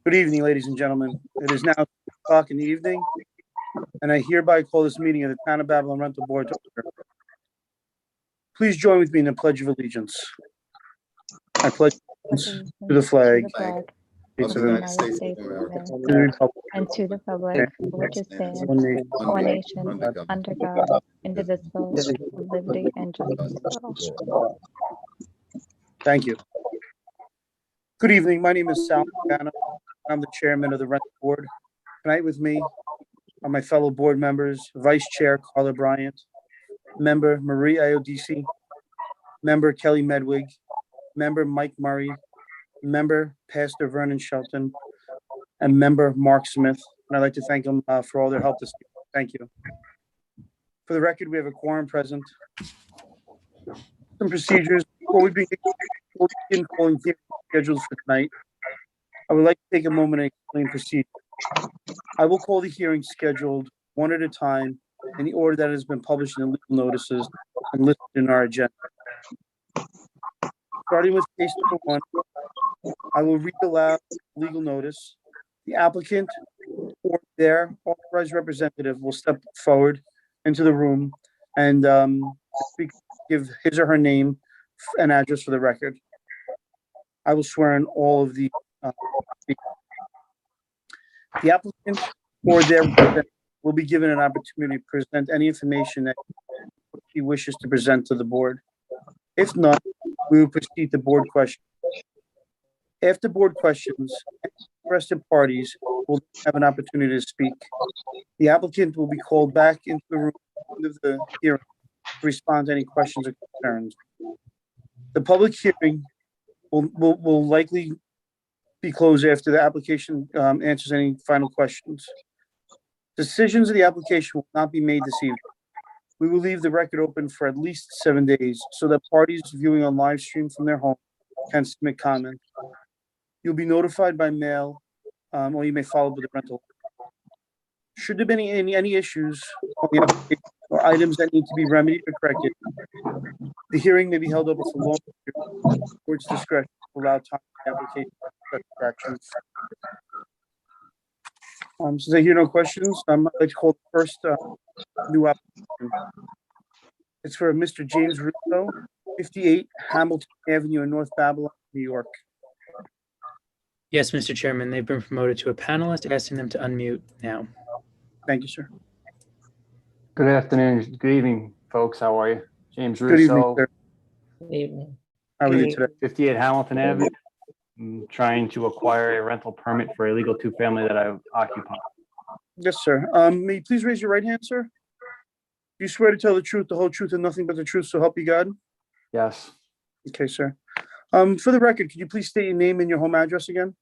Good evening, ladies and gentlemen. It is now 2 o'clock in the evening, and I hereby call this meeting of the Town of Babylon Rental Board to order. Please join with me in the Pledge of Allegiance. I pledge allegiance to the flag of the United States of America and to the republic for which it stands, one nation, under God, indivisible, with liberty and justice for all. Thank you. Good evening. My name is Sal Pagano. I'm the chairman of the Rental Board. Tonight with me are my fellow board members, Vice Chair Carla Bryant, Member Marie Iodice, Member Kelly Medwig, Member Mike Murray, Member Pastor Vernon Shelton, and Member Mark Smith. And I'd like to thank them for all their help this evening. Thank you. For the record, we have a quorum present. Some procedures before we begin calling hearings scheduled for tonight. I would like to take a moment and explain procedure. I will call the hearing scheduled one at a time in the order that has been published in the legal notices and listed in our agenda. Starting with case number 1, I will read aloud the legal notice. The applicant or their authorized representative will step forward into the room and give his or her name and address for the record. I will swear in all of the applicant or their representative will be given an opportunity to present any information that he wishes to present to the board. If not, we will proceed to board questions. After board questions, interested parties will have an opportunity to speak. The applicant will be called back into the room at the end of the hearing to respond to any questions or concerns. The public hearing will likely be closed after the application answers any final questions. Decisions of the application will not be made this evening. We will leave the record open for at least 7 days so that parties viewing on live stream from their home can submit comments. You'll be notified by mail, or you may follow up with the rental. Should there be any issues on the application or items that need to be remedied or corrected, the hearing may be held open for longer or its discretion to allow time for the application for corrections. Since I hear no questions, I'd like to call the first new application. It's for Mr. James Russo, 58 Hamilton Avenue in North Babylon, New York. Yes, Mr. Chairman, they've been promoted to a panelist, asking them to unmute now. Thank you, sir. Good afternoon. Good evening, folks. How are you? James Good evening, Russo, sir. Good evening. How are you today? 58 Hamilton Avenue. I'm trying to acquire a rental permit for a legal two-family that I occupy. Yes, sir. May you please raise your right hand, sir? Do you swear to tell the truth, the whole truth, and nothing but the truth, so help you God? Yes. Okay, sir. For the record, could you please state your name and your home address again?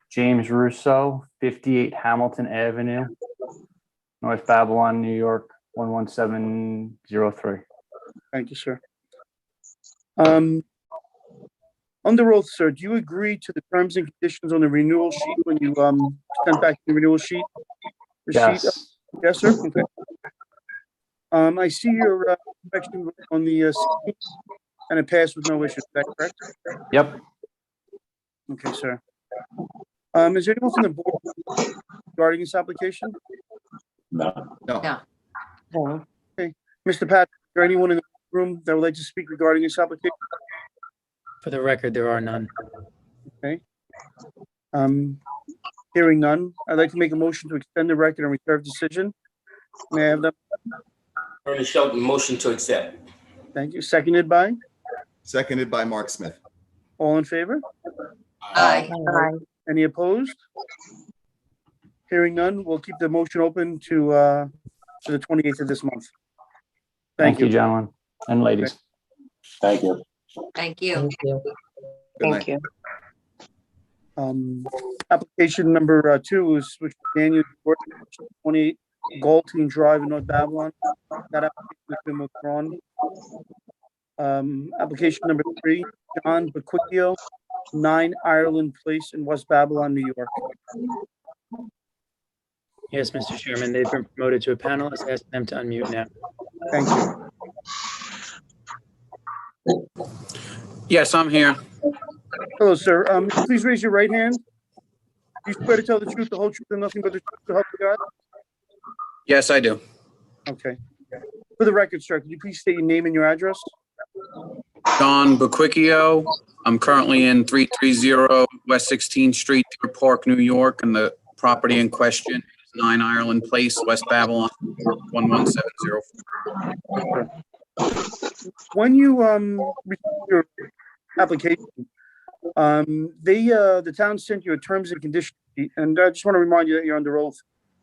James Russo, 58 Hamilton Avenue, North Babylon, New York, 11703. Thank you, sir. Under oath, sir, do you agree to the terms and conditions on the renewal sheet when you sent back the renewal sheet? Yes. Yes, sir. Okay. I see your inspection on the 16th, and it passed with no issues. Is that correct? Yep. Okay, sir. Is there anyone from the board regarding this application? No. Okay. Mr. Pat, is there anyone in the room that would like to speak regarding this application? For the record, there are none. Okay. Hearing none, I'd like to make a motion to extend the record and reserve decision. May I have that? Vernon Shelton, motion to accept. Thank you. Seconded by? Seconded by Mark Smith. All in favor? Aye. Any opposed? Hearing none, we'll keep the motion open to the 28th of this month. Thank you, gentlemen and ladies. Thank you. Thank you. Thank you. Application number 2 is which Daniel 28 Galtine Drive in North Babylon. That application has been withdrawn. Application number 3, John Bequicchio, 9 Ireland Place in West Babylon, New York. Yes, Mr. Chairman, they've been promoted to a panelist, asking them to unmute now. Thank you. Yes, I'm here. Hello, sir. Please raise your right hand. you swear to tell the truth, the whole truth, and nothing but the truth to help you God? Yes, I do. Okay. For the record, sir, could you please state your name and your address? John Boquicchio. I'm currently in 330 West 16th Street, Deer Park, New York, and the property in question is 9 Ireland Place, West Babylon, 11704. When you received your application, the town sent you a terms and conditions sheet, and I just want to remind you that you're under oath.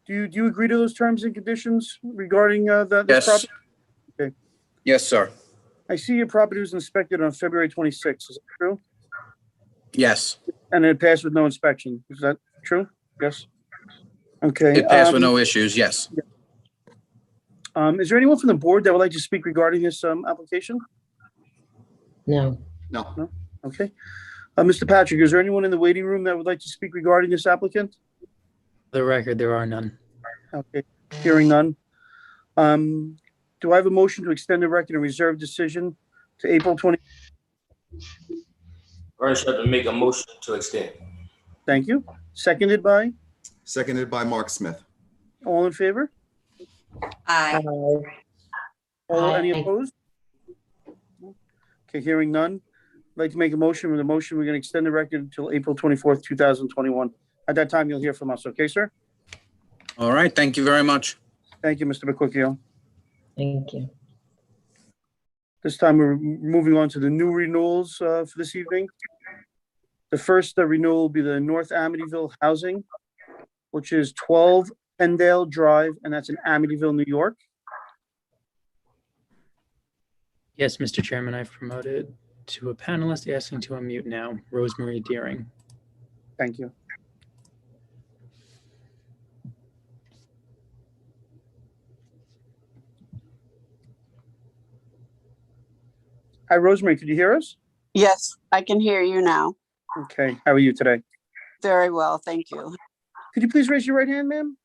Do you agree to those terms and conditions regarding this Yes. property? Okay. Yes, sir. I see your property was inspected on February 26th. Is that true? Yes. And it passed with no inspection. Is that true? Yes. Okay. It passed with no issues. Yes. Is there anyone from the board that would like to speak regarding this application? No. No. Okay. Mr. Patrick, is there anyone in the waiting room that would like to speak regarding this applicant? For the record, there are none. Okay. Hearing none. Do I have a motion to extend the record and reserve decision to April 20? Ernest Shelton make a motion to extend. Thank you. Seconded by? Seconded by Mark Smith. All in favor? Aye. Any opposed? Okay, hearing none. I'd like to make a motion. With the motion, we're going to extend the record until April 24th, 2021. At that time, you'll hear from us. Okay, sir? All right. Thank you very much. Thank you, Mr. Boquicchio. Thank you. This time, we're moving on to the new renewals for this evening. The first renewal will be the North Amityville Housing, which is 12 Pendale Drive, and that's in Amityville, New York. Yes, Mr. Chairman, I've promoted to a panelist asking to unmute now, Rosemary Deering. Thank you. Hi, Rosemary, could you hear us? Yes, I can hear you now. Okay, how are you today? Very well, thank you. Could you please raise your right hand, ma'am?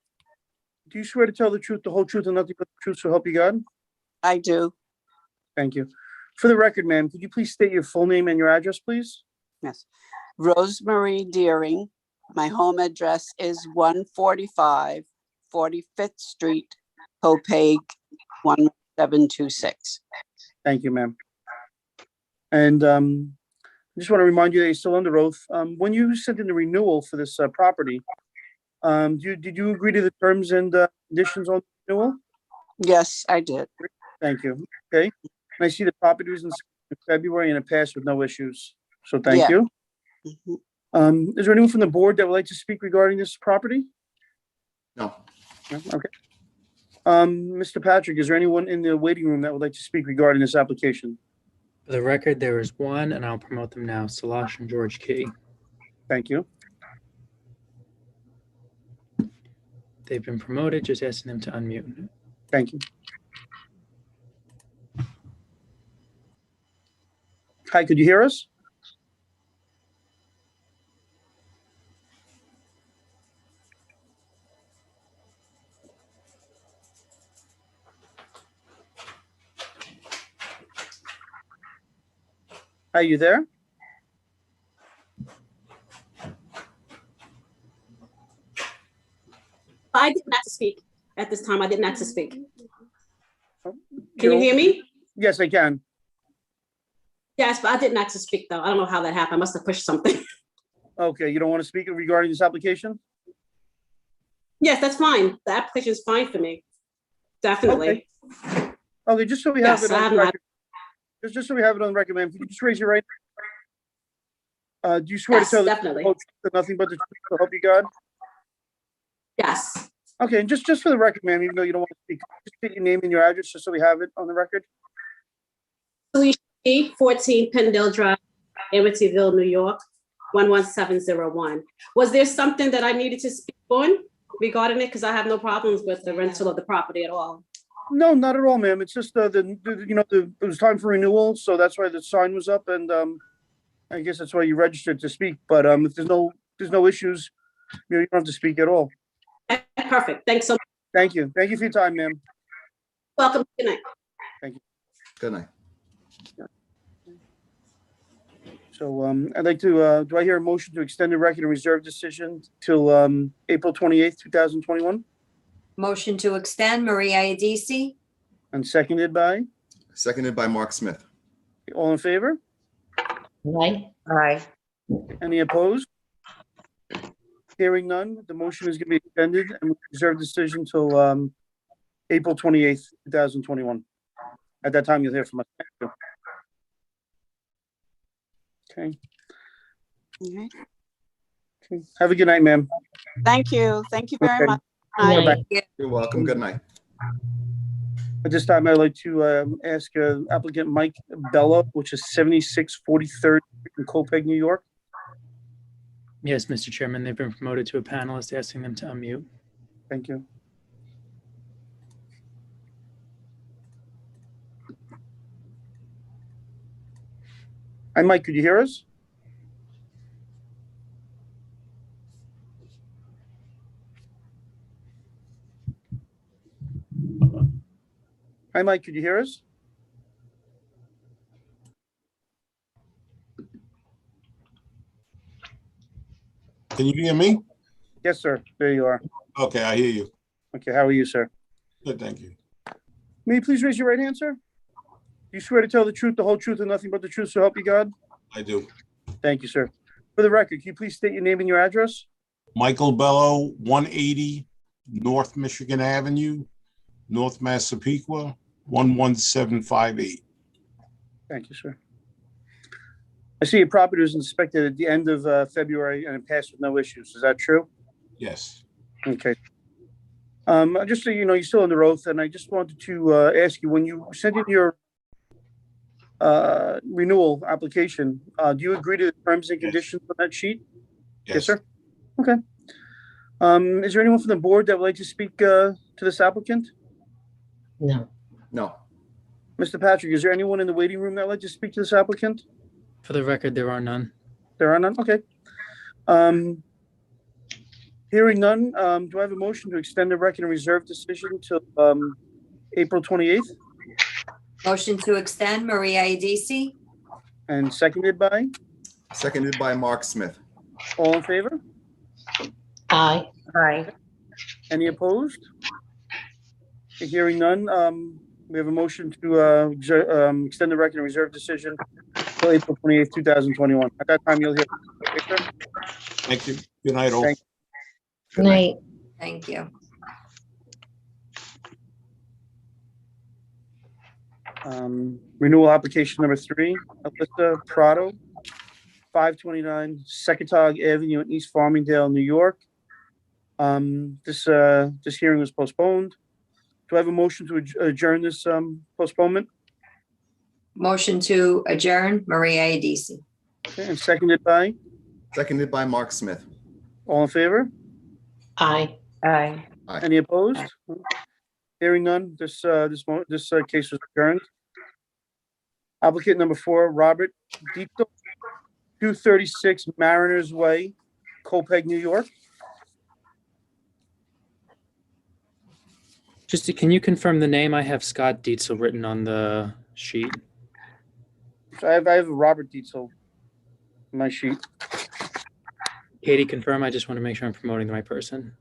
Do you swear to tell the truth, the whole truth, and nothing but the truth, so help you God? I do. Thank you. For the record, ma'am, could you please state your full name and your address, please? Yes. Rosemary Deering. My home address is 145 45th Street, Copaig, 1726. Thank you, ma'am. And I just want to remind you that you're still under oath. When you sent in the renewal for this property, did you agree to the terms and conditions on the renewal? Yes, I did. Thank you. Okay. And I see the property was in February and it passed with no issues. So thank Yeah. you. Mhm. Is there anyone from the board that would like to speak regarding this property? No. No? Okay. Mr. Patrick, is there anyone in the waiting room that would like to speak regarding this application? For the record, there is one, and I'll promote them now, Salash and George Key. Thank you. They've been promoted, just asking them to unmute. Thank you. Hi, could you hear us? Are you there? I didn't have to speak at this time. I didn't have to speak. Can you don't- hear me? Yes, I can. Yes, but I didn't have to speak though. I don't know how that happened. I must have pushed something. Okay, you don't want to speak regarding this application? Yes, that's fine. The application is fine for me. Definitely. Okay, just so we have Yes, it I on have the not. record. Just so we have it on the record, ma'am, could you just raise your right? Do you swear Yes, to tell the definitely. whole truth and nothing but the truth, so help you God? Yes. Okay, and just for the record, ma'am, even though you don't want to speak, just state your name and your address, just so we have it on the record. 14 Pendle Drive, Amityville, New York, 11701. Was there something that I needed to speak on regarding it? Because I have no problems with the rental of the property at all. No, not at all, ma'am. It's just it was time for renewal, so that's why the sign was up, and I guess that's why you registered to speak. But if there's no issues, you don't have to speak at all. Perfect. Thanks so much. Thank you. Thank you for your time, ma'am. Welcome. Good night. Good night. So, I'd like to, do I hear a motion to extend the record and reserve decision till, April 28th, 2021? Motion to extend, Maria Adisi. And seconded by, Seconded by Mark Smith. all in favor? Aye. Aye. Any opposed? Hearing none, the motion is going to be extended and reserve decision till, April 28th, 2021. At that time, you'll hear from us. Thank you. Okay. Okay. Okay. Have a good night, ma'am. Thank you. Thank you very Okay. much. Bye-bye. You're welcome. Good night. At this time, I'd like to ask applicant Mike Bella, which is 7643rd in Copeg, New York. Yes, Mr. Chairman, they've been promoted to a panelist, asking them to unmute. Thank you. Hi, Mike, could you hear us? Hi, Mike, could you hear us? Can you hear me? Yes, sir. There you are. Okay, I hear you. Okay, how are you, sir? Good, thank you. May you please raise your right hand, sir? Do you swear to tell the truth, the whole truth, and nothing but the truth, so help you God? I do. Thank you, sir. For the record, can you please state your name and your address? Michael Bello, 180 North Michigan Avenue, North Massapequa, 11758. Thank you, sir. I see your property was inspected at the end of February and it passed with no issues. Is that true? Yes. Okay. Just so you know, you're still under oath, and I just wanted to ask you, when you sent in your renewal application, do you agree to the terms and conditions on that sheet? Yes, sir. Okay. Is there anyone from the board that would like to speak to this applicant? No. No. Mr. Patrick, is there anyone in the waiting room that would like to speak to this applicant? For the record, there are none. There are none? Okay. Hearing none, do I have a motion to extend the record and reserve decision till April 28th? Motion to extend, Maria Adisi. And seconded by? Seconded by Mark Smith. All in favor? Aye. Aye. Any opposed? Hearing none, we have a motion to extend the record and reserve decision till April 28th, 2021. At that time, you'll hear. Okay, sir? Thank you. Good night, all. Thank Good night. Thank you. Renewal application number 3, Alyssa Prado, 529 Secretog Avenue in East Farmingdale, New York. This hearing was postponed. Do I have a motion to adjourn this postponement? Motion to adjourn, Maria Adisi. Okay, and seconded by? Seconded by Mark Smith. All in favor? Aye. Aye. Any opposed? Hearing none, this case was adjourned. Applicant number 4, Robert Dito, 236 Mariners Way, Copeg, New York. Just, can you confirm the name? I have Scott Dietzel written on the sheet. So I have Robert Dietzel in my sheet. Katie, confirm. I just want to make sure I'm promoting the right person.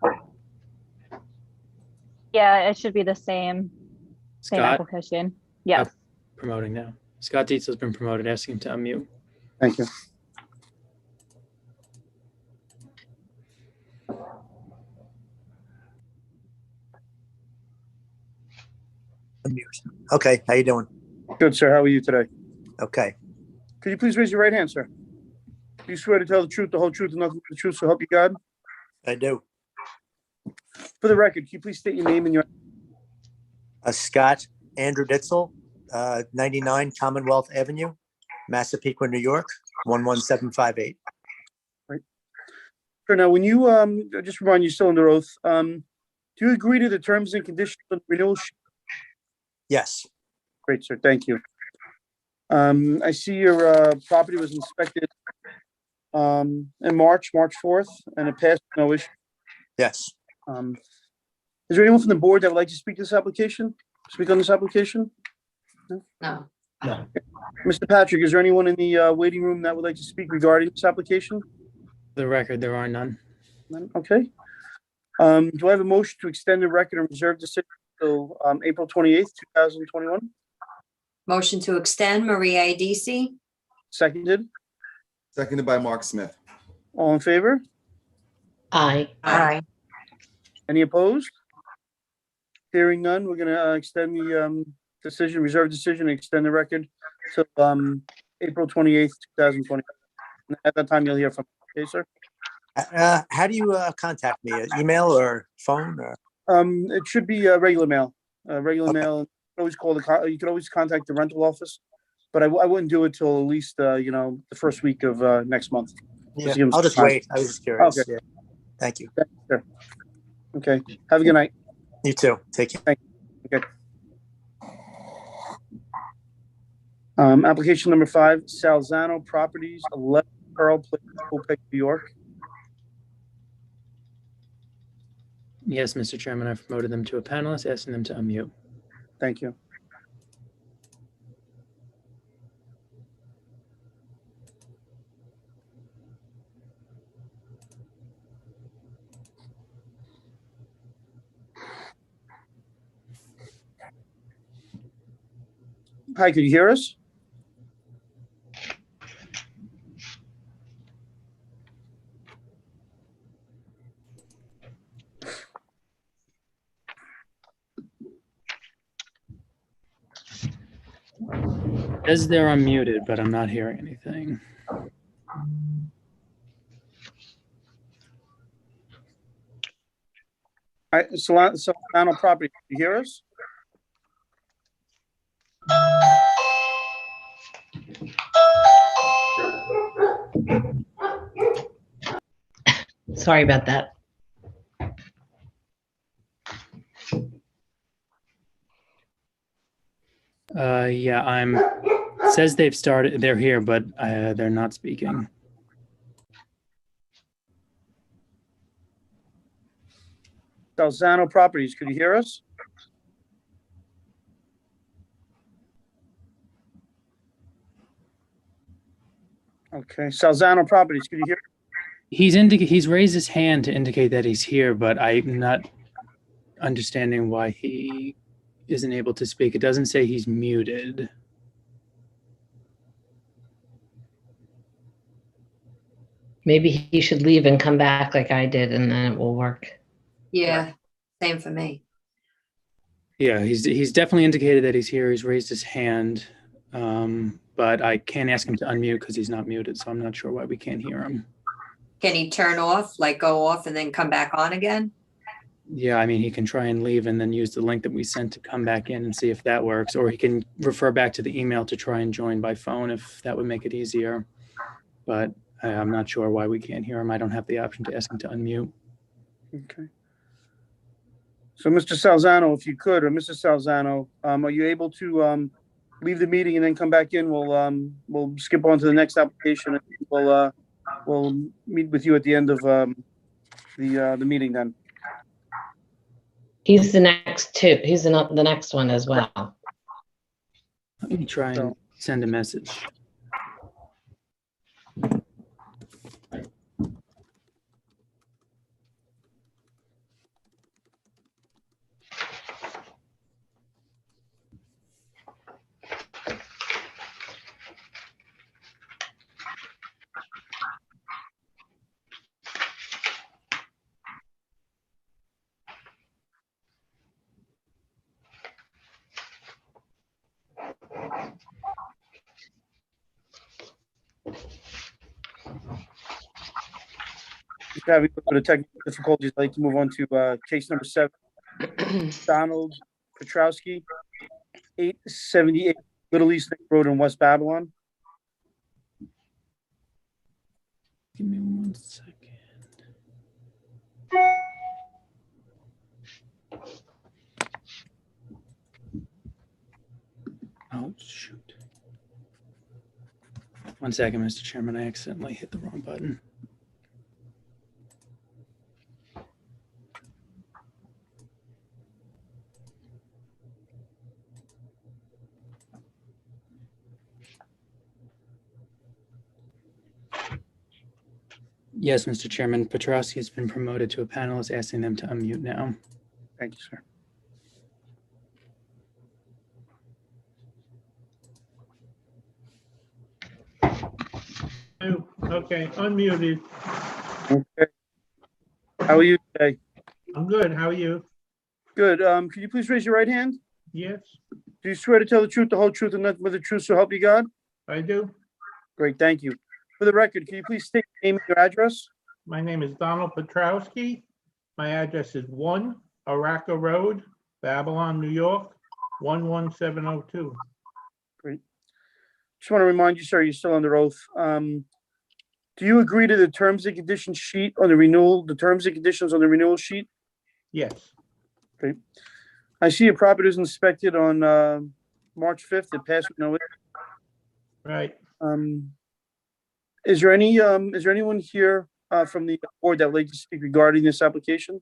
Yeah, it should be the same Scott, application. Yes. promoting now. Scott Dietzel has been promoted, asking him to unmute. Thank you. Okay, how you doing? Good, sir. How are you today? Okay, Could you please raise your right hand, sir? Do you swear to tell the truth, the whole truth, and nothing but the truth, so help you God? I do. For the record, can you please state your name and your... Scott Andrew Ditzel, 99 Commonwealth Avenue, Massapequa, New York, 11758. Sure. Now, when you, just remind you, still under oath, do you agree to the terms and conditions of the renewal sheet? Yes, Great, sir. Thank you. I see your property was inspected in March 4th, and it passed with no issue. yes. Is there anyone from the board that would like to speak to this application? Speak on this application? No. Mr. Patrick, is there anyone in the waiting room that would like to speak regarding this application? For the record, there are none. None? Okay. Do I have a motion to extend the record and reserve decision till April 28th, 2021? Motion to extend, Maria Adisi. Seconded. Seconded by Mark Smith. All in favor? Aye. Aye. Any opposed? Hearing none, we're gonna extend the decision, reserve decision, and extend the record till April 28th, 2020. At that time, you'll hear from, okay, sir? How do you contact me? Email or phone or? It should be regular mail. Regular Okay. mail. You could always contact the rental office, but I wouldn't do it till at least the first week of next month. Yeah, give 'em I'll some just time. wait. I was just curious. Okay. Yeah. Thank you. Sure. Okay. Have a good night. You too. Take care. Okay. Application number 5, Salzano Properties, 11 Pearl Place, Opec, New York. Yes, Mr. Chairman, I've promoted them to a panelist, asking them to unmute. Thank you. Hi, can you hear us? Says they're unmuted, but I'm not hearing anything. All right, Solano Property, can you hear us? Sorry about that. Yeah, says they've started, they're here, but they're not speaking. Salzano Properties, could you hear us? Okay, Salzano Properties, could you hear? He's raised his hand to indicate that he's here, but I'm not understanding why he isn't able to speak. It doesn't say he's muted. Maybe he should leave and come back like I did, and then it will work. Yeah, same for me. Yeah, he's definitely indicated that he's here. He's raised his hand, but I can't ask him to unmute because he's not muted, so I'm not sure why we can't hear him. Can he turn off, like go off and then come back on again? Yeah, I mean, he can try and leave and then use the link that we sent to come back in and see if that works, or he can refer back to the email to try and join by phone if that would make it easier. But I'm not sure why we can't hear him. I don't have the option to ask him to unmute. Okay. So, Mr. Salzano, if you could, or Mrs. Salzano, are you able to leave the meeting and then come back in? We'll skip on to the next application, and we'll meet with you at the end of the meeting then. He's the next two. He's the next one as well. Let me try and send a message. Just having a bit of technical difficulties, I'd like to move on to case number 7. Donald Petrowski, 878 Little East Lake Road in West Babylon. Give me 1 second. Oh, shoot. 1 second, Mr. Chairman. I accidentally hit the wrong button. Yes, Mr. Chairman, Petrowski has been promoted to a panelist, asking them to unmute now. Thank you, sir. Okay, unmuted. Okay. How are you today? I'm good. How are you? Good. Could you please raise your right hand? Yes, Do you swear to tell the truth, the whole truth, and nothing but the truth, so help you God? I do. Great, thank you. For the record, can you please state your name and your address? My name is Donald Petrowski. My address is 1 Araca Road, Babylon, New York, 11702. Great. Just want to remind you, sir, you're still under oath. Do you agree to the terms and conditions sheet on the renewal, the terms and conditions on the renewal sheet? Yes, Great. I see your property was inspected on March 5th. It passed with no. right. Is there anyone here from the board that would like to speak regarding this application?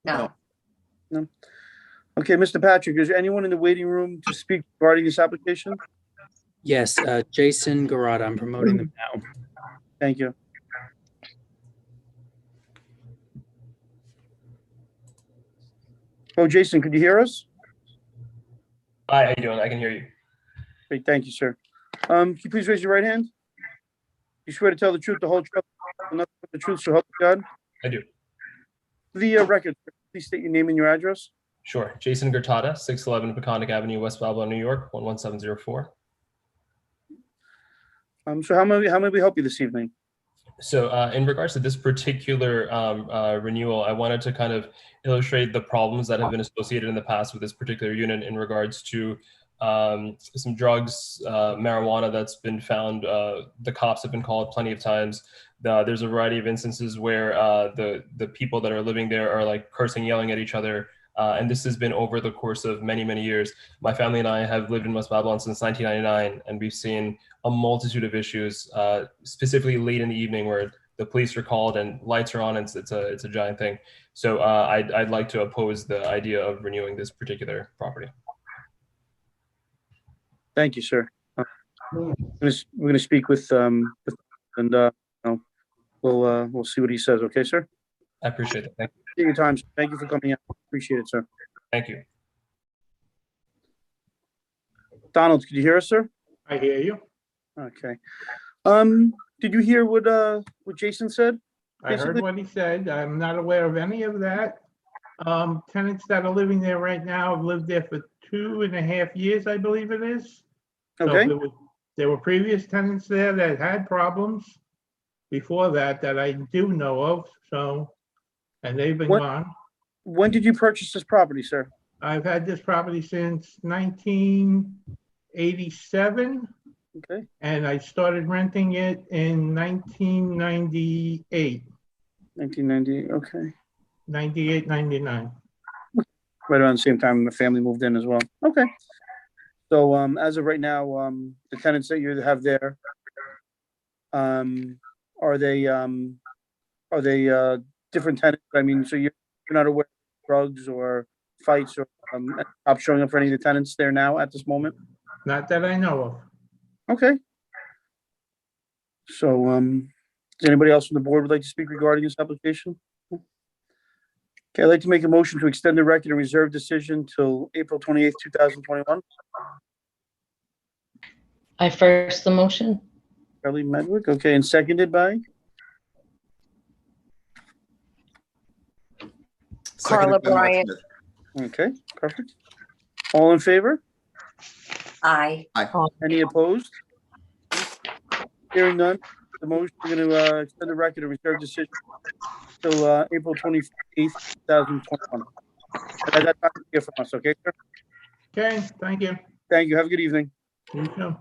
No. No. Okay, Mr. Patrick, is there anyone in the waiting room to speak regarding this application? Yes, Jason Garada, I'm promoting them now. Thank you. Oh, Jason, could you hear us? Hi, how you doing? I can hear you. Great, thank you, sir. Can you please raise your right hand? You swear to tell the truth, the whole truth, and nothing but the truth, so help you God? I do. For the record, please state your name and your address. Sure. Jason Gertada, 611 Peconic Avenue, West Babylon, New York, 11704. So how may we help you this evening? So in regards to this particular renewal, I wanted to kind of illustrate the problems that have been associated in the past with this particular unit in regards to some drugs, marijuana that's been found. The cops have been called plenty of times. There's a variety of instances where the people that are living there are like cursing, yelling at each other. And this has been over the course of many, many years. My family and I have lived in West Babylon since 1999, and we've seen a multitude of issues, specifically late in the evening where the police are called and lights are on. And it's a giant thing. So I'd like to oppose the idea of renewing this particular property. Thank you, sir. We're going to speak with and we'll see what he says. Okay, sir. I appreciate it. Thank you. Take your time. Thank you for coming out. Appreciate it, sir. Thank you. Donald, could you hear us, sir? I hear you. Okay. Did you hear what Jason said? I heard what he said. I'm not aware of any of that. Tenants that are living there right now have lived there for 2.5 years, I believe it is. Okay. So there were previous tenants there that had problems before that I do know of. So, and they've been gone. When did you purchase this property, sir? I've had this property since 1987. Okay. And I started renting it in 1998. 1990. Okay. 98, 99. Right around the same time the family moved in as well. Okay. So as of right now, the tenants that you have there, are they different tenants? I mean, so you're not aware of drugs or fights or cops showing up for any of the tenants there now at this moment? Not that I know of. Okay. So does anybody else from the board would like to speak regarding this application? Okay, I'd like to make a motion to extend the record and reserve decision till April 28th, 2021. I first the motion. Charlie Medwick, okay, and seconded by? Carla Seconded by Mark Bryant. Smith. Okay, perfect. All in favor? Aye. Any opposed? Hearing none, the motion, we're going to extend the record and reserve decision till April 28th, 2021. At that time, hear from us, okay, sir? Okay, thank you. Thank you. Have a good evening. You too.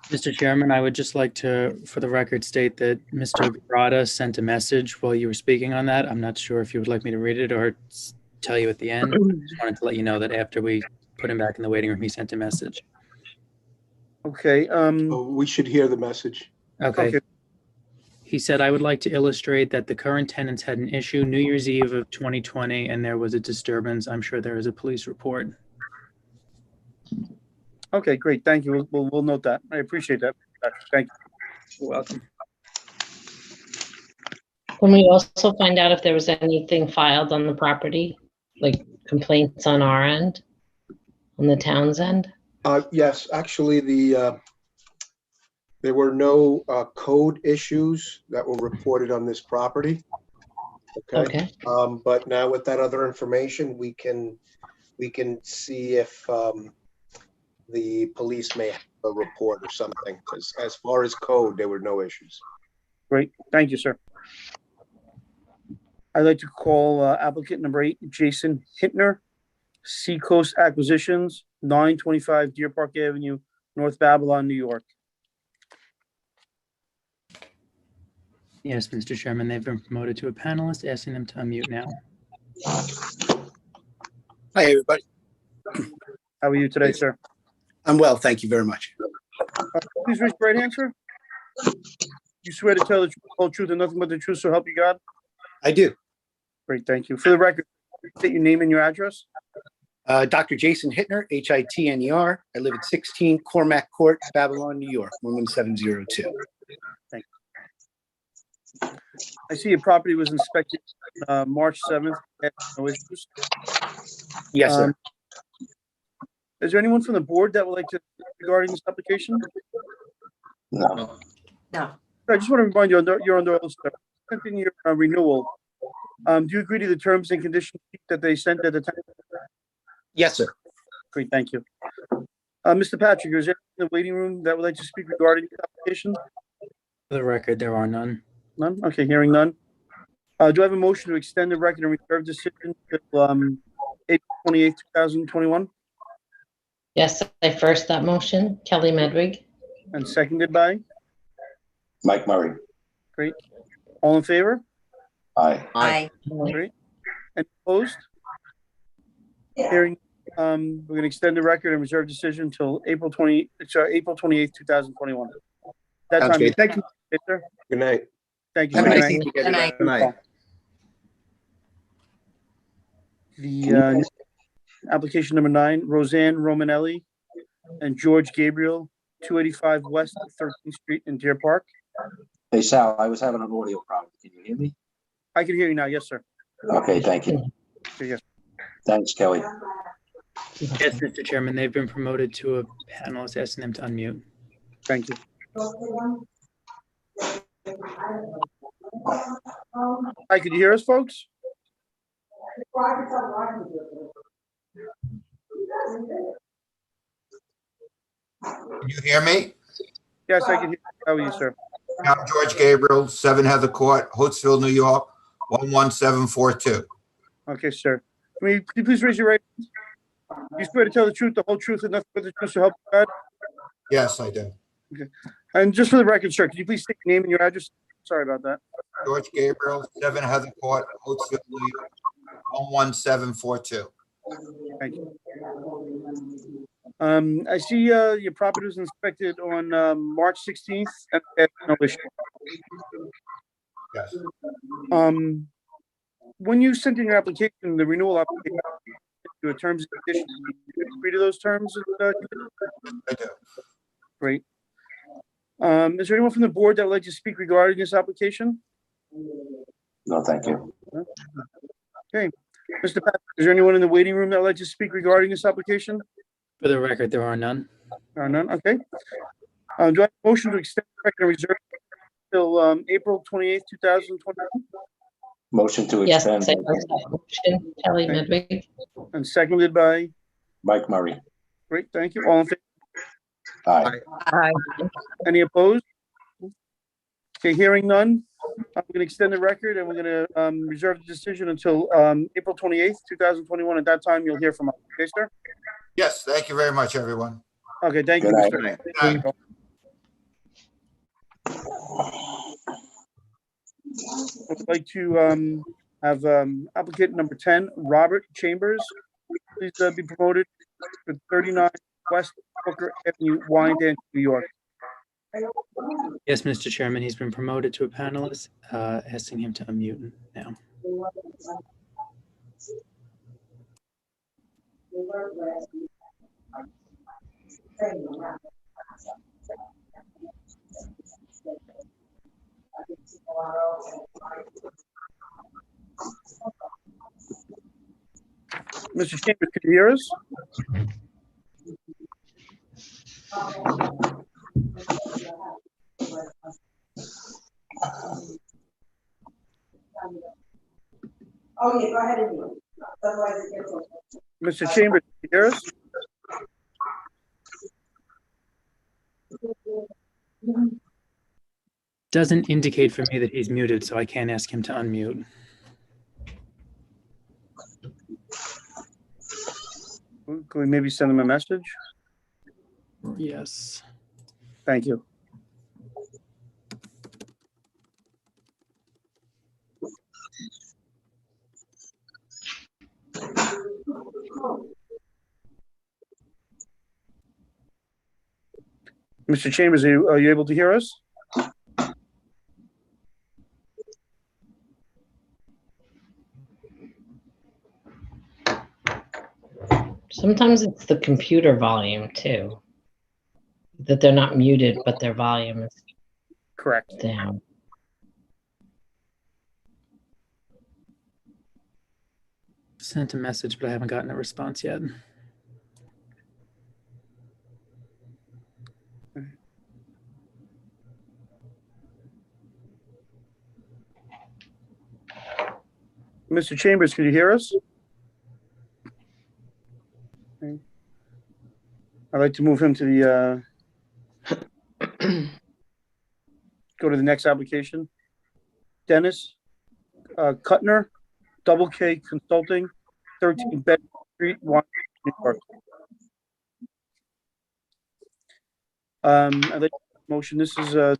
Mr. Chairman, I would just like to, for the record, state that Mr. Garada sent a message while you were speaking on that. I'm not sure if you would like me to read it or tell you at the end. I just wanted to let you know that after we put him back in the waiting room, he sent a message. Okay. We should hear the message. Okay. He said, I would like to illustrate that the current tenants had an issue New Year's Eve of 2020 and there was a disturbance. I'm sure there is a police report. Okay, great. Thank you. We'll note that. I appreciate that. Thank you. You're welcome. Can we also find out if there was anything filed on the property, like complaints on our end, on the town's end? Yes, actually, there were no code issues that were reported on this property. Okay. But now with that other information, we can see if the police may have a report or something. Because as far as code, there were no issues. Great, thank you, sir. I'd like to call applicant number 8, Jason Hintner, Seacoast Acquisitions, 925 Deer Park Avenue, North Babylon, New York. Yes, Mr. Chairman, they've been promoted to a panelist, asking them to unmute now. Hi, everybody. How are you today, sir? I'm well, thank you very much. Please raise your right hand, sir. You swear to tell the truth, whole truth, and nothing but the truth, so help you God? I do. Great, thank you. For the record, state your name and your address. Dr. Jason Hittner, Hitner. I live at 16 Cormac Court, Babylon, New York, 11702. Thank you. I see your property was inspected March 7th. No issues. Yes, sir. Is there anyone from the board that would like to regarding this application? No. No. I just want to remind you, you're under oath, sir. In your renewal, do you agree to the terms and conditions that they sent at the time? Yes, sir. Great, thank you. Mr. Patrick, is there anyone in the waiting room that would like to speak regarding the application? For the record, there are none. None? Okay, hearing none. Do I have a motion to extend the record and reserve decision till April 28th, 2021? Yes, I first that motion, Kelly Medwig. And seconded by? Mike Murray. Great. All in favor? Aye. Aye. Great. And opposed? Hearing, we're going to extend the record and reserve decision until April 28th, 2021. That Sounds time. great. Thank you. Yes, sir. Good night. Thank you. Have a Good nice night. evening, Good everybody. night. Good night. The application number 9, Roseanne Romanelli and George Gabriel, 285 West 13th Street in Deer Park. Hey, Sal, I was having an audio problem. Can you hear me? I can hear you now. Yes, sir. Okay, thank you. Okay, yes. Thanks, Kelly. Yes, Mr. Chairman, they've been promoted to a panelist, asking them to unmute. Thank you. Hi, could you hear us, folks? Can you hear me? Yes, I can hear you. How are you, sir? I'm George Gabriel, 7 Heather Court, Hootsville, New York, 11742. Okay, sir. Can you please raise your right hand? You swear to tell the truth, the whole truth, and nothing but the truth, so help you God? Yes, I do. Okay. And just for the record, sir, could you please state your name and your address? Sorry about that. George Gabriel, 7 Heather Court, Hootsville, New York, 11742. Thank you. I see your property was inspected on March 16th. And no issue. Yes. When you sent in your application, the renewal application, your terms and conditions, did you agree to those terms? I do. Great. Is there anyone from the board that would like to speak regarding this application? No, thank you. Okay. Mr. Patrick, is there anyone in the waiting room that would like to speak regarding this application? For the record, there are none. There are none. Okay. Do I have a motion to extend the record and reserve till April 28th, 2021? Motion to Yes, I extend. first that motion, Kelly Medwig. And seconded by? Mike Murray. Great, thank you. All in favor? Aye. Aye. Any opposed? Okay, hearing none. I'm going to extend the record and we're going to reserve the decision until April 28th, 2021. At that time, you'll hear from us. Okay, sir? Yes, thank you very much, everyone. Okay, thank you, Good Mr. night. Good night. I'd like to have applicant number 10, Robert Chambers, please be promoted for 39 West Booker Avenue, Wyandanch, New York. Yes, Mr. Chairman, he's been promoted to a panelist, asking him to unmute now. Mr. Chambers, can you hear us? Oh, yeah, go ahead and do it. Otherwise it gets. Mr. Chambers, can you hear us? Doesn't indicate for me that he's muted, so I can't ask him to unmute. Can we maybe send him a message? Yes. Thank you. Mr. Chambers, are you able to hear us? Sometimes it's the computer volume too. That they're not muted, but their volume is correct down. Sent a message, but I haven't gotten a response yet. Mr. Chambers, can you hear us? Okay. I'd like to move him to the, go to the next application. Dennis Kuttner, Double K Consulting, 13 Bedford Street, Washington, New York. I'd like to motion, this is, that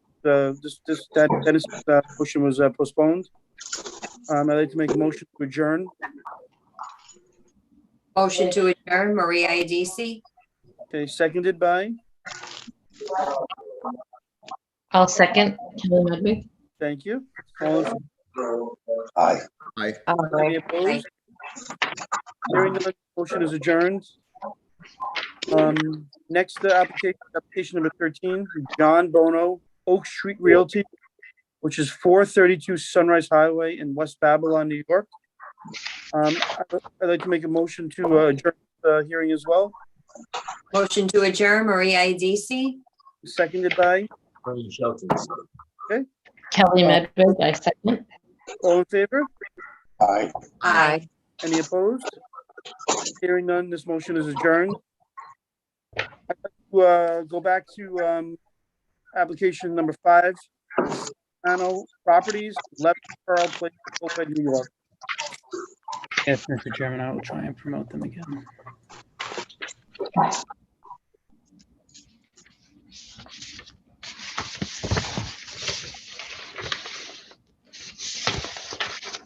Dennis' motion was postponed. I'd like to make a motion to adjourn. Motion to adjourn, Maria Idisi. Okay, seconded by? I'll second. Kelly Medwig. Thank you. All in favor? Aye. Aye. Any opposed? Hearing none, motion is adjourned. Next, application number 13, John Bono, Oak Street Realty, which is 432 Sunrise Highway in West Babylon, New York. I'd like to make a motion to adjourn the hearing as well. Motion to adjourn, Maria Idisi. Seconded by? Okay. Kelly Medwig, I second. All in favor? Aye. Aye. Any opposed? Hearing none, this motion is adjourned. I'd like to go back to application number 5, Ano Properties, 11 Pearl Place, Oakland, New York. Yes, Mr. Chairman, I will try and promote them again.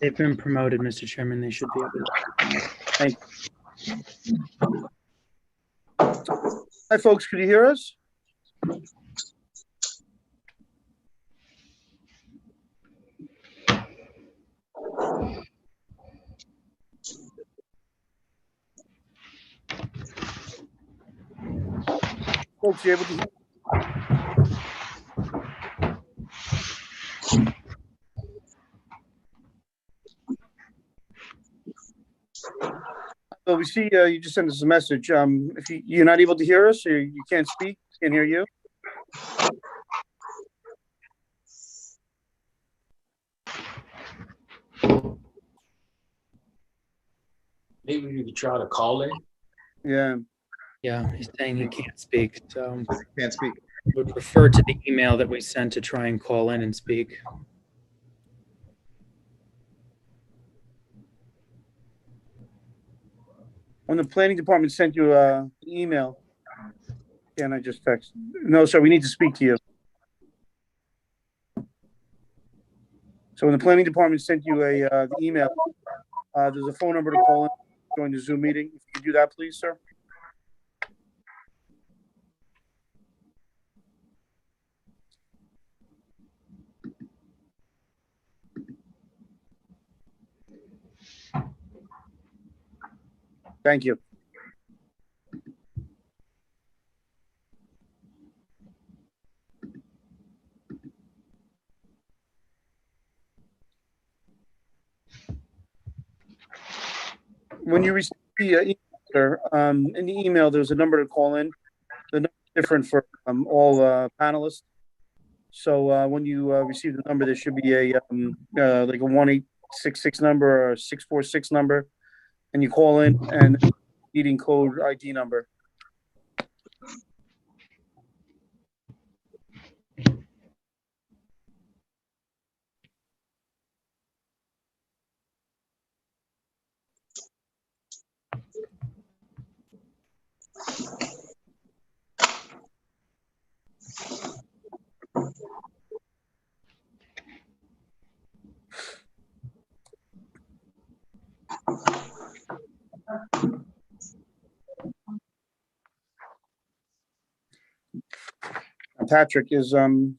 They've been promoted, Mr. Chairman. They should be able to. Thank you. Hi, folks. Could you hear us? Folks, you able to hear? So we see you just sent us a message. If you're not able to hear us or you can't speak, can't hear you. Maybe you could try to call in. Yeah. Yeah, he's saying he can't speak, so Can't speak. would refer to the email that we sent to try and call in and speak. When the planning department sent you an email, and I just texted. No, sir, we need to speak to you. So when the planning department sent you the email, there's a phone number to call in, join the Zoom meeting. If you could do that, please, sir. Thank you. When you receive the in the email, there's a number to call in. The number is different for all panelists. So when you receive the number, there should be a like a 1866 number or a 646 number, and you call in and meeting code ID number. Patrick, is the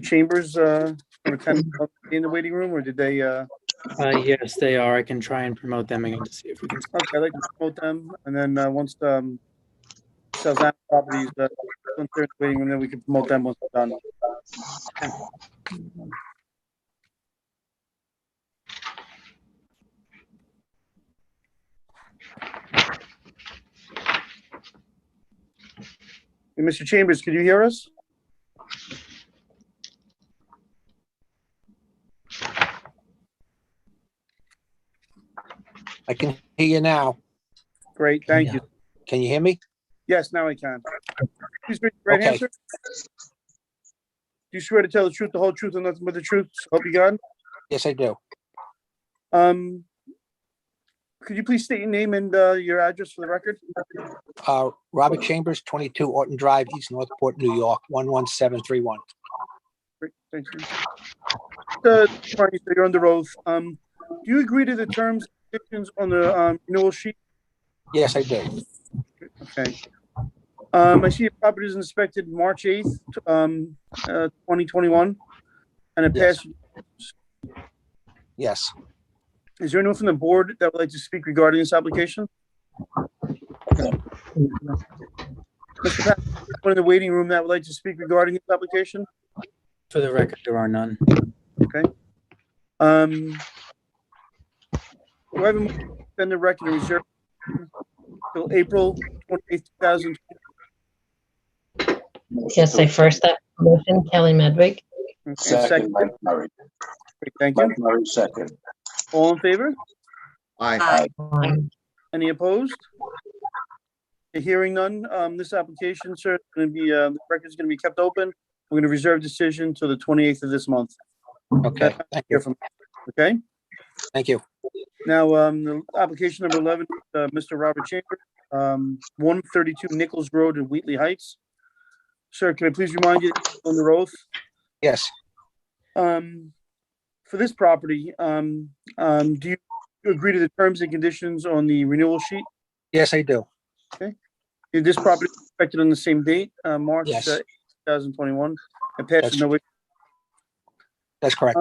Chambers attendant in the waiting room, or did they? Yes, they are. I can try and promote them again to see if we can. Okay, I'd like to promote them, and then once sells out properties once they're in the waiting room, then we can promote them once they're done. Hey, Mr. Chambers, could you hear us? I can hear you now. Great, thank you. Can you hear me? Yes, now I can. Please raise your right hand, sir. Do you swear to tell the truth, the whole truth, and nothing but the truth? So help you God? Yes, I do. Could you please state your name and your address for the record? Robert Chambers, 22 Orton Drive, East Northport, New York, 11731. Great, thank you. Barney, so you're under oath. Do you agree to the terms and conditions on the renewal sheet? Yes, I do. Okay. I see your property is inspected March 8th, 2021, and it passed. Yes. Is there anyone from the board that would like to speak regarding this application? Mr. Pat, anyone in the waiting room that would like to speak regarding this application? For the record, there are none. Okay. Do I have a motion to extend the record and reserve till April 28th, 2020? Yes, I first that motion, Kelly Medwig. Okay, Second, Mike Murray. Great, thank you. Mike Murray, second. All in favor? Aye. Any opposed? Hearing none, this application, sir, is going to be, the record is going to be kept open. We're going to reserve decision till the 28th of this month. Okay, thank you. Okay? Thank you. Now, the application number 11, Mr. Robert Chambers, 132 Nichols Road in Wheatley Heights. Sir, can I please remind you on the oath? Yes. For this property, do you agree to the terms and conditions on the renewal sheet? Yes, I do. Okay. Is this property expected on the same date, March Yes. 2021? And passes no. That's correct.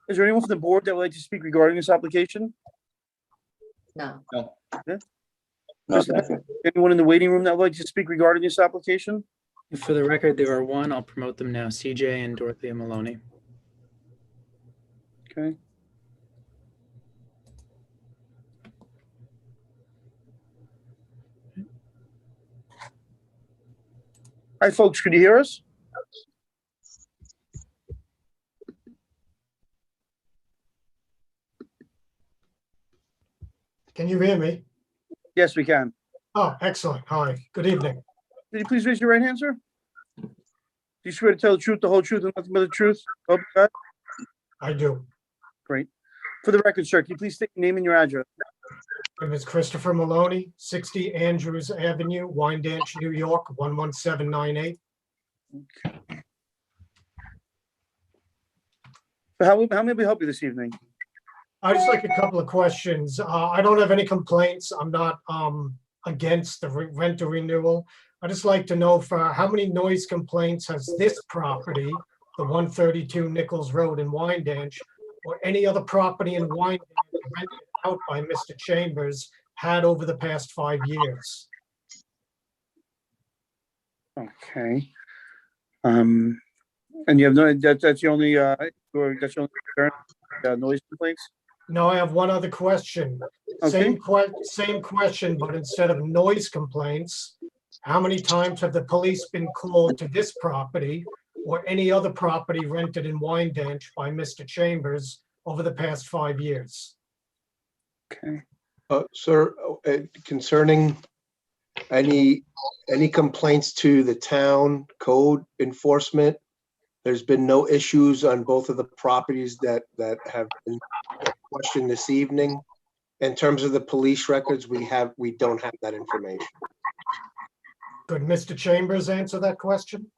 Is there anyone from the board that would like to speak regarding this application? No. No. Okay. No, thank you. Anyone in the waiting room that would like to speak regarding this application? For the record, there are one. I'll promote them now. CJ and Dorothea Maloney. Okay. Hi, folks. Could you hear us? Can you hear me? Yes, we can. Oh, excellent. Hi, good evening. Could you please raise your right hand, sir? Do you swear to tell the truth, the whole truth, and nothing but the truth? Hope you God? I do. Great. For the record, sir, can you please state your name and your address? My name is Christopher Maloney, 60 Andrews Avenue, Wyandanch, New York, 11798. So how may we help you this evening? I just like a couple of questions. I don't have any complaints. I'm not against the renter renewal. I just like to know for how many noise complaints has this property, the 132 Nichols Road in Wyandanch, or any other property in Wyandanch rented out by Mr. Chambers had over the past 5 years? Okay. And you have no, that's the only, concern, noise complaints? No, I have one other question. Same question, but instead of noise complaints, how many times have the police been called to this property or any other property rented in Wyandanch by Mr. Chambers over the past 5 years? Okay. Sir, concerning any complaints to the town code enforcement, there's been no issues on both of the properties that have been questioned this evening. In terms of the police records, we don't have that information. Could Mr. Chambers answer that question?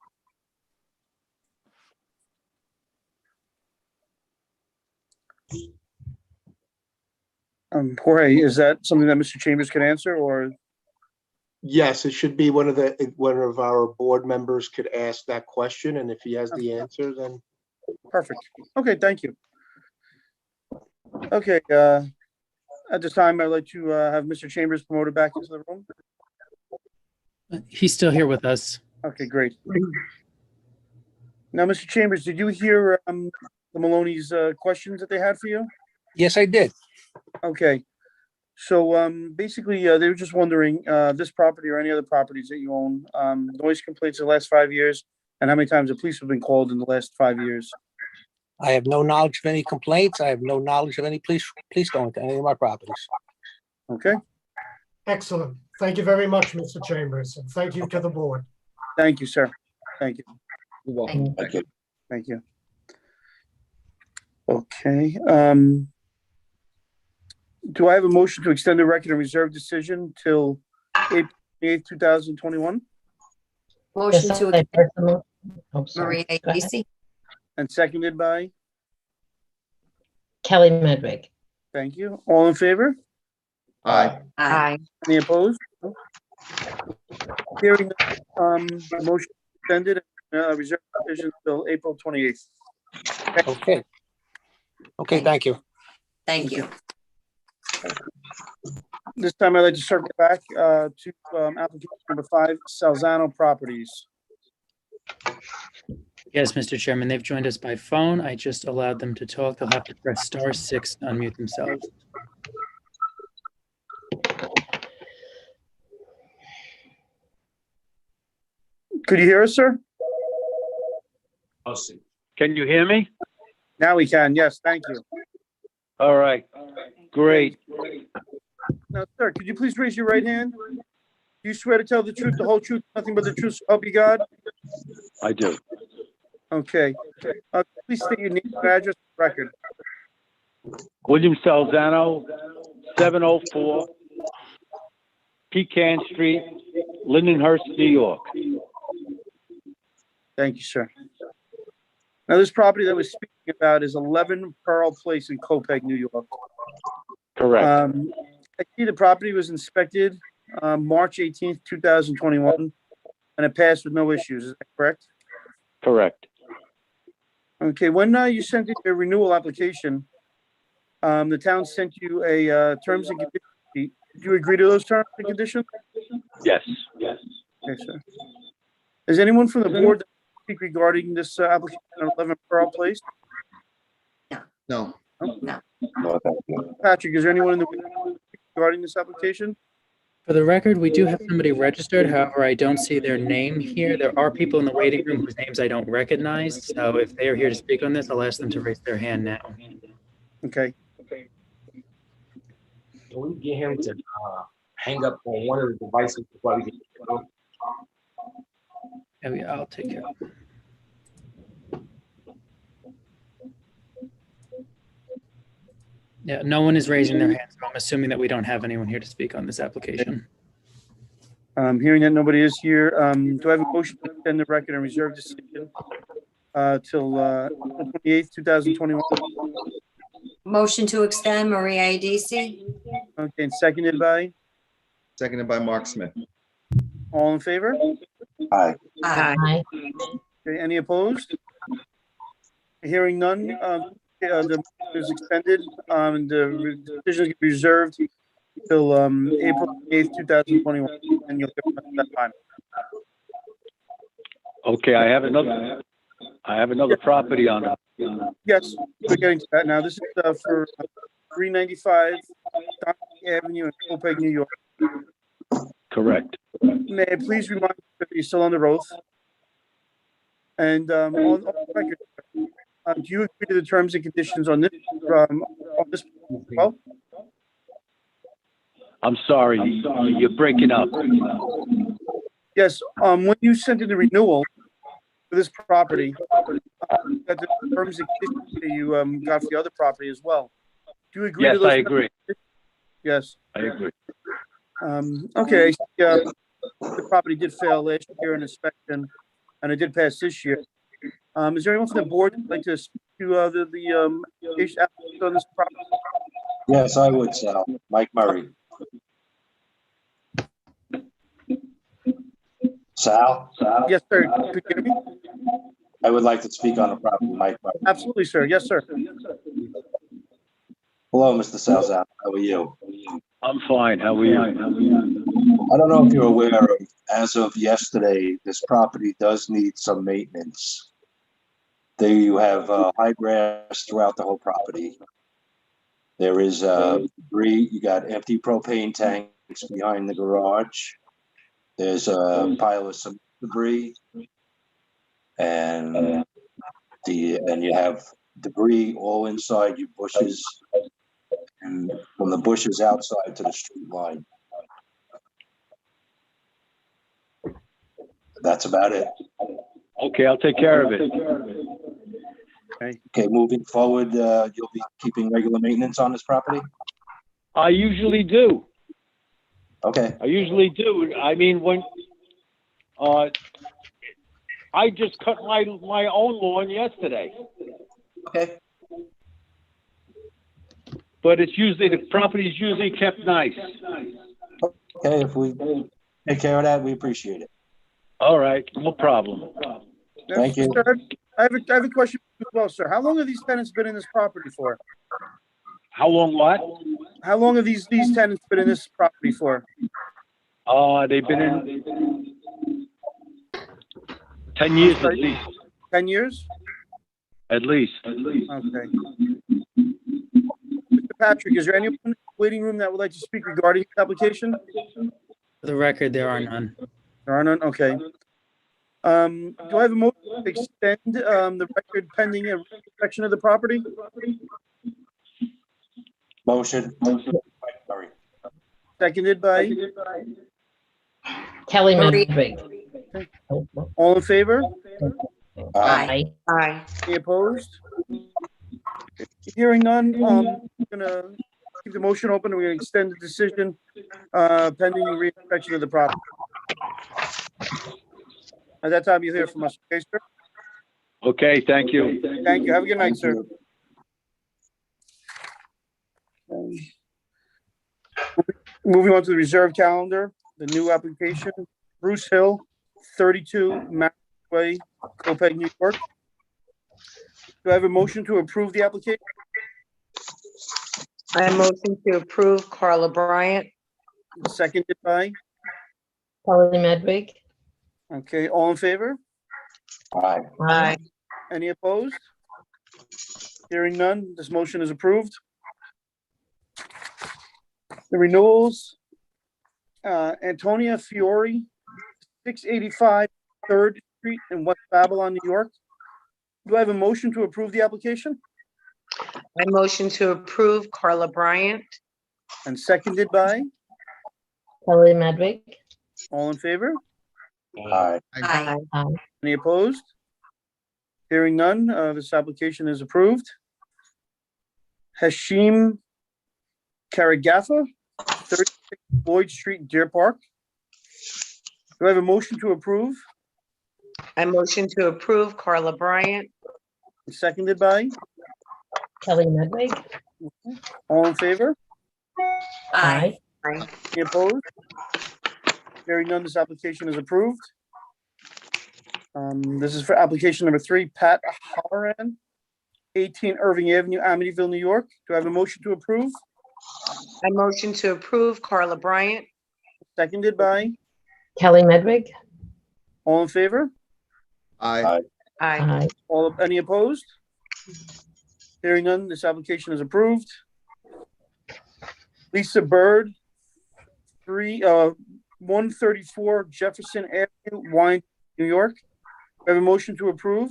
Jorge, is that something that Mr. Chambers can answer, or? Yes, it should be one of our board members could ask that question, and if he has the answer, then. Perfect. Okay, thank you. Okay, at this time, I'd like to have Mr. Chambers promoted back into the room. He's still here with us. Okay, great. Now, Mr. Chambers, did you hear the Maloney's questions that they had for you? Yes, I did. Okay. So basically, they were just wondering, this property or any other properties that you own, noise complaints in the last 5 years, and how many times the police have been called in the last 5 years? I have no knowledge of any complaints. I have no knowledge of any police going to any of my properties. Okay. Excellent. Thank you very much, Mr. Chambers, and thank you to the board. Thank you, sir. Thank you. You're welcome. Thank you. Thank you. Okay. Do I have a motion to extend the record and reserve decision till April 8th, 2021? Motion to extend. Maria Go ahead. Adisi. And seconded by? Kelly Medwig. Thank you. All in favor? Aye. Aye. Any opposed? Hearing the motion extended and reserve decision till April 28th. Okay. Okay, thank you. Thank you. This time I'd like to circle back to application number 5, Salzano Properties. Yes, Mr. Chairman, they've joined us by phone. I just allowed them to talk. They'll have to press *6 to unmute themselves. Could you hear us, sir? I'll see. Can you hear me? Now we can. Yes, thank you. All right, great. Now, sir, could you please raise your right hand? Do you swear to tell the truth, the whole truth, nothing but the truth, so help you God? I do. Okay. Please state your name and address for the record. William Salzano, 704 Pecan Street, Lindenhurst, New York. Thank you, sir. Now, this property that we're speaking about is 11 Pearl Place in Copeg, New York. Correct. I see the property was inspected March 18th, 2021, and it passed with no issues. Is that correct? Correct. Okay, when you sent in your renewal application, the town sent you a terms and conditions sheet. Did you agree to those terms and conditions? Yes. Yes. Okay, sir. Is anyone from the board that can speak regarding this application on 11 Pearl Place? No. No. Patrick, is there anyone in the board regarding this application? For the record, we do have somebody registered. However, I don't see their name here. There are people in the waiting room whose names I don't recognize. So if they are here to speak on this, I'll ask them to raise their hand now. Okay. Can we get him to hang up on one of the devices before we get Yeah, I'll take care of it. Yeah, no one is raising their hands, so I'm assuming that we don't have anyone here to speak on this application. Hearing that nobody is here, do I have a motion to extend the record and reserve decision till April 28th, 2021? Motion to extend Maria Adisi. Okay, and seconded by? Seconded by Mark Smith. All in favor? Aye. Aye. Okay, any opposed? Hearing none, the motion is extended, and the decision is reserved till April 8th, 2021, and you'll get that time. Okay, I have another property on it. Yes, we're getting to that now. This is for 395 Avenue in Copiague, New York. Correct. May I please remind you that you're still under oath? And on the record, do you agree to the terms and conditions on this? Well, I'm sorry, you're breaking up. yes. When you sent in the renewal for this property, that the terms and conditions that you got for the other property as well. Do you agree to Yes, those? I agree. Yes. I agree. Okay. The property did fail last year in inspection, and it did pass this year. Is there anyone from the board that'd like to speak to the applicant on this property? Yes, I would, Sal. Mike Murray. Sal? Yes, sir. Could you hear me? I would like to speak on the property, Mike Murray. Absolutely, sir. Yes, sir. Hello, Mr. Salzano. How are you? I'm fine. How are you? I don't know if you're aware of, as of yesterday, this property does need some maintenance. You have high grass throughout the whole property. There is debris. You got empty propane tanks behind the garage. There's a pile of some debris, and you have debris all inside your bushes, and from the bushes outside to the street line. That's about it. Okay, I'll take care of it. Okay, moving forward, you'll be keeping regular maintenance on this property? I usually do. Okay. I usually do. I mean, when I just cut my own lawn yesterday. Okay. But it's usually, the property is usually kept nice. Okay, if we take care of that, we appreciate it. All right, no problem. Thank you. Sir, I have a question as well, sir. How long have these tenants been in this property for? How long what? How long have these tenants been in this property for? They've been in 10 years at least. 10 years? At least. Okay. Mr. Patrick, is there anyone in the waiting room that would like to speak regarding this application? For the record, there are none. There are none? Okay. Do I have a motion to extend the record pending a inspection of the property? Motion. Sorry. Seconded by? Kelly Medwig. All in favor? Aye. Aye. Any opposed? Hearing none, I'm gonna keep the motion open. We're gonna extend the decision pending reinspection of the property. At that time, you'll hear from us, okay, sir? Okay, thank you. Thank you. Have a good night, sir. Moving on to the reserve calendar, the new application, Bruce Hill, 32 Mount Way, Copiague, New York. Do I have a motion to approve the application? I motion to approve Carla Bryant. Seconded by? Kelly Medwig. Okay, all in favor? Aye. Aye. Any opposed? Hearing none, this motion is approved. The renewals, Antonia Fiore, 685 3rd Street in West Babylon, New York. Do I have a motion to approve the application? I motion to approve Carla Bryant. And seconded by? Kelly Medwig. All in favor? Aye. Aye. Any opposed? Hearing none, this application is approved. Hashim Karagafa, 36 Lloyd Street, Deer Park. Do I have a motion to approve? I motion to approve Carla Bryant. Seconded by? Kelly Medwig. All in favor? Aye. Aye. Any opposed? Hearing none, this application is approved. This is for application number 3, Pat Halloran, 18 Irving Avenue, Amityville, New York. Do I have a motion to approve? I motion to approve Carla Bryant. Seconded by? Kelly Medwig. All in favor? Aye. Aye. Any opposed? Hearing none, this application is approved. Lisa Bird, 134 Jefferson Avenue, Wine, New York. We have a motion to approve.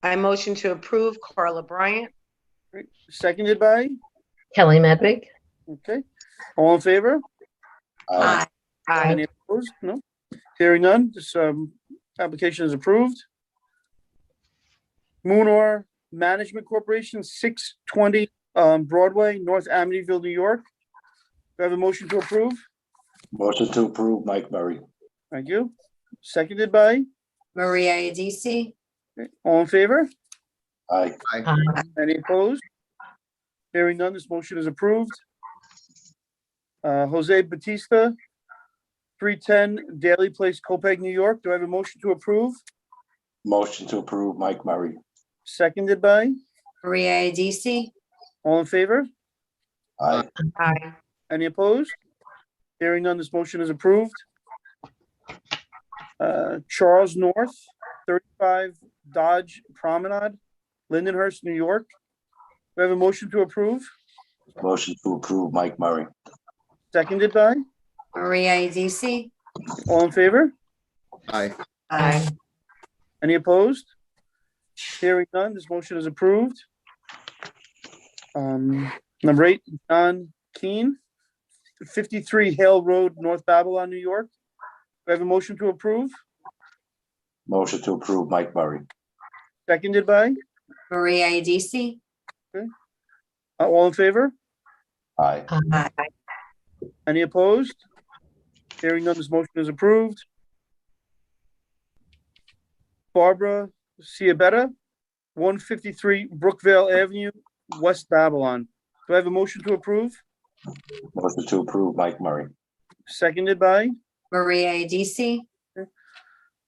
I motion to approve Carla Bryant. Seconded by? Kelly Medwig. Okay. All in favor? Aye. Any Aye. opposed? No. Hearing none, this application is approved. Moonar Management Corporation, 620 Broadway, North Amityville, New York. Do I have a motion to approve? Motion to approve, Mike Murray. Thank you. Seconded by? Maria Adisi. Okay. All in favor? Aye. Any opposed? Hearing none, this motion is approved. Jose Batista, 310 Daily Place, Copeg, New York. Do I have a motion to approve? Motion to approve, Mike Murray. Seconded by? Maria Adisi. All in favor? Aye. Aye. Any opposed? Hearing none, this motion is approved. Charles North, 35 Dodge Promenade, Lindenhurst, New York. Do I have a motion to approve? Motion to approve, Mike Murray. Seconded by? Maria Adisi. All in favor? Aye. Aye. Any opposed? Hearing none, this motion is approved. Number 8, John Keene, 53 Hale Road, North Babylon, New York. Do I have a motion to approve? Motion to approve, Mike Murray. Seconded by? Maria Adisi. Okay. All in favor? Aye. Aye. Any opposed? Hearing none, this motion is approved. Barbara Ciabetta, 153 Brookvale Avenue, West Babylon. Do I have a motion to approve? Motion to approve, Mike Murray. Seconded by? Maria Adisi.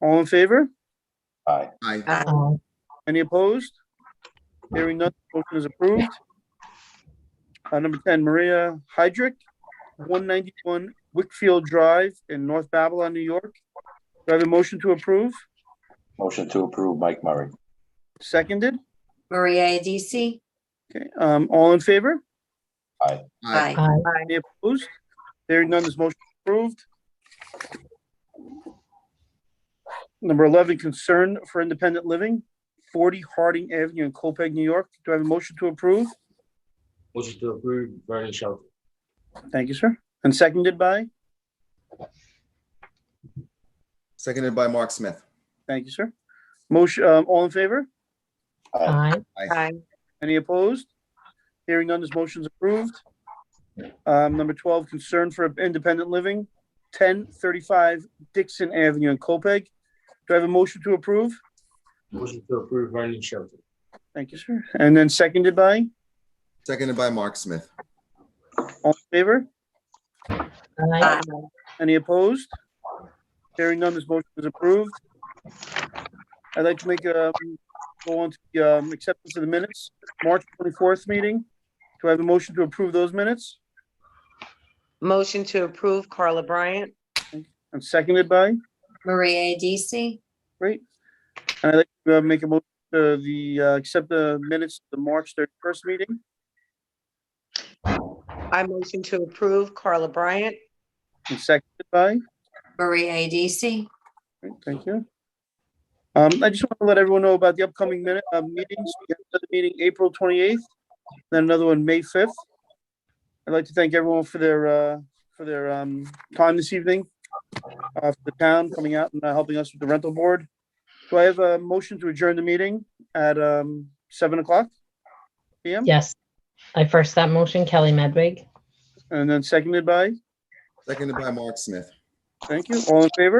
All in favor? Aye. Aye. Any opposed? Hearing none, the motion is approved. Number 10, Maria Heydrich, 191 Wickfield Drive in North Babylon, New York. Do I have a motion to approve? Motion to approve, Mike Murray. Seconded? Maria Adisi. Okay, all in favor? Aye. Aye. Any opposed? Hearing none, this motion is approved. Number 11, Concern for Independent Living, 40 Harding Avenue in Copeg, New York. Do I have a motion to approve? Motion to approve, Vernon Shelton. Thank you, sir. And seconded by? Seconded by Mark Smith. Thank you, sir. Motion, all in favor? Aye. Aye. Any opposed? Hearing none, this motion is approved. Number 12, Concern for Independent Living, 1035 Dixon Avenue in Copeg. Do I have a motion to approve? Motion to approve, Vernon Shelton. Thank you, sir. And then seconded by? Seconded by Mark Smith. All in favor? Aye. Any opposed? Hearing none, this motion is approved. I'd like to make go on to the acceptance of the minutes, March 24th meeting. Do I have a motion to approve those minutes? Motion to approve Carla Bryant. And seconded by? Maria Adisi. Great. And I'd like to make a motion to accept the minutes of the March 31st meeting. I motion to approve Carla Bryant. And seconded by? Maria Adisi. Great, thank you. I just want to let everyone know about the upcoming meetings. We have another meeting April 28th, then another one May 5th. I'd like to thank everyone for their time this evening, for the town coming out and helping us with the rental board. Do I have a motion to adjourn the meeting at 7:00 p.m.? Yes. I first that motion, Kelly Medwig. And then seconded by? Seconded by Mark Smith. Thank you. All in favor?